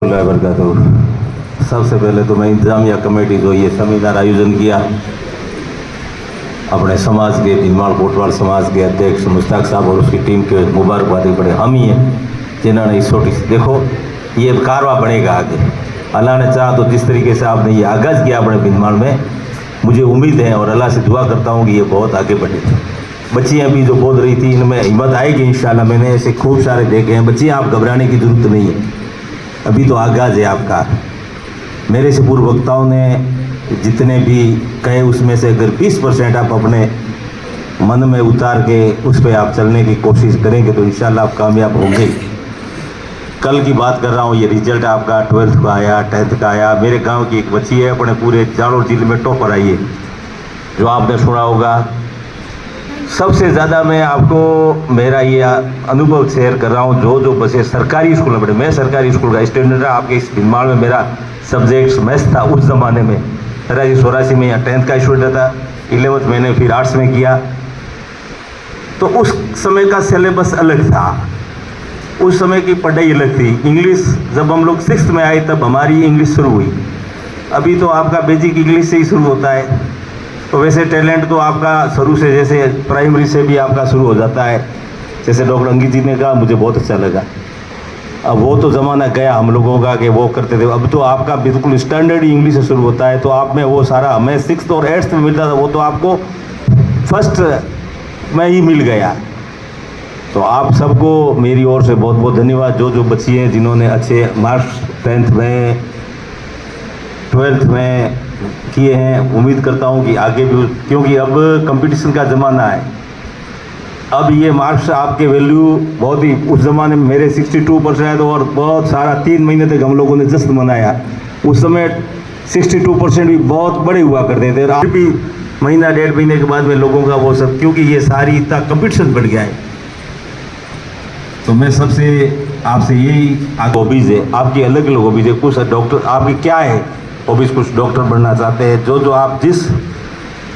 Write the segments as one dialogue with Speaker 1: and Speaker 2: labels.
Speaker 1: तो सबसे पहले तो मैं इंतजामिया कमेटी जो ये सेमिनार आयोजन किया अपने समाज के भीलवाड़ा कोटवाड़ समाज के अध्यक्ष मुश्ताक साहब और उसकी टीम के मुबारकबादी पड़े हम ही हैं जिन्होंने इस छोटी देखो ये कारवा बनेगा आगे। अल्लाह ने चाहा तो जिस तरीके से आपने ये आगाज़ किया अपने भीलवाड़ा में, मुझे उम्मीद है और अल्लाह से दुआ करता हूँ कि ये बहुत आगे बढ़े। बच्चियाँ भी जो बोल रही थी इनमें हिम्मत आएगी इंशाल्लाह। मैंने ऐसे खूब सारे देखे हैं। बच्चियाँ आप घबराने की ज़रूरत नहीं है, अभी तो आगाज़ है आपका। मेरे से पूर्व वक्ताओं ने जितने भी कहे उसमें से अगर 20% आप अपने मन में उतार के उस पर आप चलने की कोशिश करेंगे तो इंशाल्लाह आप कामयाब होंगे। कल की बात कर रहा हूँ, ये रिजल्ट आपका 12th का आया, 10th का आया। मेरे गांव की एक बच्ची है अपने पूरे जालोर जिले में टॉपर आई है, जो आपने सुना होगा। सबसे ज़्यादा मैं आपको मेरा ये अनुभव शेयर कर रहा हूँ, जो बच्चे सरकारी स्कूल में पढ़े। मैं सरकारी स्कूल का स्टूडेंट रहा। आपके इस भीलवाड़ा में मेरा सब्जेक्ट मैथ्स था उस ज़माने में। 84 में या 10th का स्टूडेंट था। 11th मैंने फिर आर्ट्स में किया, तो उस समय का सिलेबस अलग था, उस समय की पढ़ाई अलग थी। इंग्लिश जब हम लोग 6th में आए तब हमारी इंग्लिश शुरू हुई। अभी तो आपका बेसिक इंग्लिश से ही शुरू होता है। तो वैसे टैलेंट तो आपका शुरू से जैसे प्राइमरी से भी आपका शुरू हो जाता है। जैसे डॉक्टर अंकित जी ने कहा, मुझे बहुत अच्छा लगा। अब वो तो ज़माना गया हम लोगों का कि वो करते थे। अब तो आपका बिल्कुल स्टैंडर्ड ही इंग्लिश से शुरू होता है। तो आप में वो सारा हमें 6th और 8th में मिलता था, वो तो आपको फर्स्ट में ही मिल गया। तो आप सबको मेरी ओर से बहुत बहुत धन्यवाद। जो बच्ची हैं जिन्होंने अच्छे मार्क्स 10th में 12th में किए हैं, उम्मीद करता हूं कि आगे भी, क्योंकि अब कंपटीशन का ज़माना है। अब ये मार्क्स आपके वैल्यू बहुत ही, उस ज़माने में मेरे 62% और बहुत सारा 3 महीने तक हम लोगों ने जश्न मनाया। उस समय 62% भी बहुत बड़े हुआ करते थे। आज भी महीना 1.5 महीने के बाद में लोगों का वो सब, क्योंकि ये सारी इतना कंपटीशन बढ़ गया है। तो मैं सबसे आपसे यही हॉबीज़ है, आपकी अलग अलग हॉबीज़ है। कुछ डॉक्टर आपकी क्या है हॉबीज़, कुछ डॉक्टर बनना चाहते हैं, जो आप जिस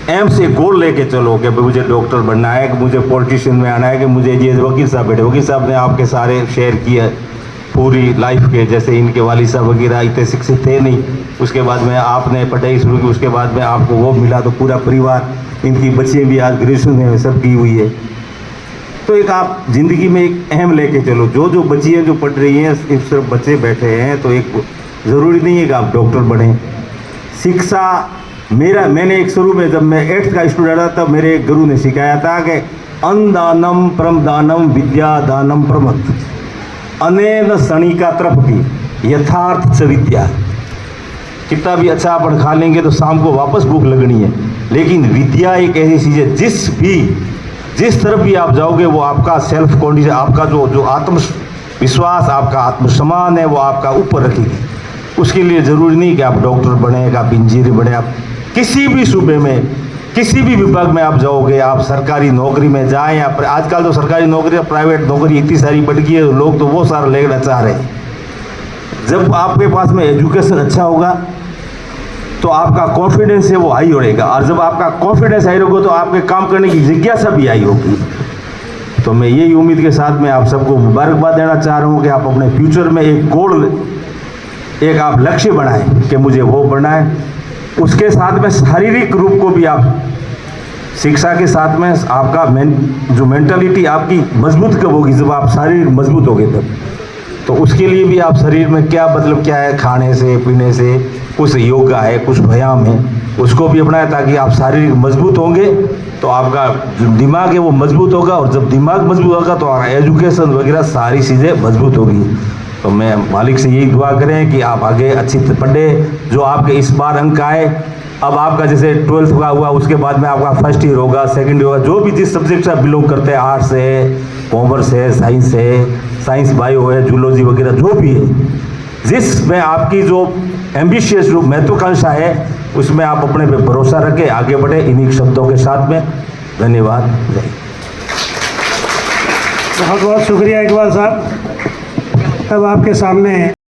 Speaker 1: एम से गोल लेके चलो कि मुझे डॉक्टर बनना है, कि मुझे पॉलिटिशियन में आना है, कि मुझे ये वकील साहब बैठे, वकील साहब ने आपके सारे शेयर किए पूरी लाइफ के। जैसे इनके वालिद साहब वगैरह इतने शिक्षित थे नहीं, उसके बाद में आपने पढ़ाई शुरू की, उसके बाद में आपको वो मिला, तो पूरा परिवार, इनकी बच्चियाँ भी आज ग्रेजुएशन में सब की हुई है। तो एक आप ज़िंदगी में एक अहम लेके चलो। जो बच्चियाँ जो पढ़ रही हैं, इस तरफ बच्चे बैठे हैं, तो एक ज़रूरी नहीं है कि आप डॉक्टर बने। शिक्षा मैंने एक शुरू में जब मैं 8th का स्टूडेंट था तब मेरे एक गुरु ने सिखाया था कि अन्नदानम परमदानम विद्यादानम प्रमथ अनेन सणिका तृप्ति यथार्थ च विद्या। कितना भी अच्छा अपन खा लेंगे तो शाम को वापस भूख लगनी है, लेकिन विद्या एक ऐसी चीज़ है जिस तरफ भी आप जाओगे वो आपका सेल्फ कॉन्फिडेंस, आपका जो आत्मविश्वास, आपका आत्मसम्मान है, वो आपका ऊपर रखेगी। उसके लिए ज़रूरी नहीं कि आप डॉक्टर बने, कि आप इंजीनियर बने। आप किसी भी सूबे में, किसी भी विभाग में आप जाओगे, आप सरकारी नौकरी में जाएं या आजकल तो सरकारी नौकरी या प्राइवेट नौकरी इतनी सारी बढ़ गई है, लोग तो वो सारा लेना चाह रहे हैं। जब आपके पास में एजुकेशन अच्छा होगा तो आपका कॉन्फिडेंस है वो हाई होगा, और जब आपका कॉन्फिडेंस हाई होगा तो आपके काम करने की जिज्ञासा भी हाई होगी। तो मैं यही उम्मीद के साथ में आप सबको मुबारकबाद देना चाह रहा हूँ कि आप अपने फ्यूचर में एक गोल, एक आप लक्ष्य बनाएं कि मुझे वो बनना है। उसके साथ में शारीरिक रूप को भी आप, शिक्षा के साथ में आपका जो मेंटालिटी आपकी मजबूत कब होगी, जब आप शारीरिक मजबूत होगे तब। तो उसके लिए भी आप शरीर में क्या मतलब क्या है, खाने से पीने से, कुछ योगा है, कुछ व्यायाम है, उसको भी अपनाएं ताकि आप शारीरिक मजबूत होंगे तो आपका जो दिमाग है वो मजबूत होगा, और जब दिमाग मजबूत होगा तो एजुकेशन वगैरह सारी चीज़ें मजबूत होगी। तो मैं मालिक से यही दुआ करें कि आप आगे अच्छी पढ़े। जो आपके इस बार अंक आए, अब आपका जैसे 12th का हुआ, उसके बाद में आपका फर्स्ट ईयर होगा, सेकंड ईयर होगा, जो भी जिस सब्जेक्ट से आप बिलोंग करते हैं, आर्ट्स है, कॉमर्स है, साइंस बायो है, जूलॉजी वगैरह जो भी है, जिसमें आपकी जो एम्बिशियस जो महत्वाकांक्षा है, उसमें आप अपने पे भरोसा रखें, आगे बढ़े। इन्हीं शब्दों के साथ में धन्यवाद।
Speaker 2: बहुत बहुत शुक्रिया इकबाल साहब। अब आपके सामने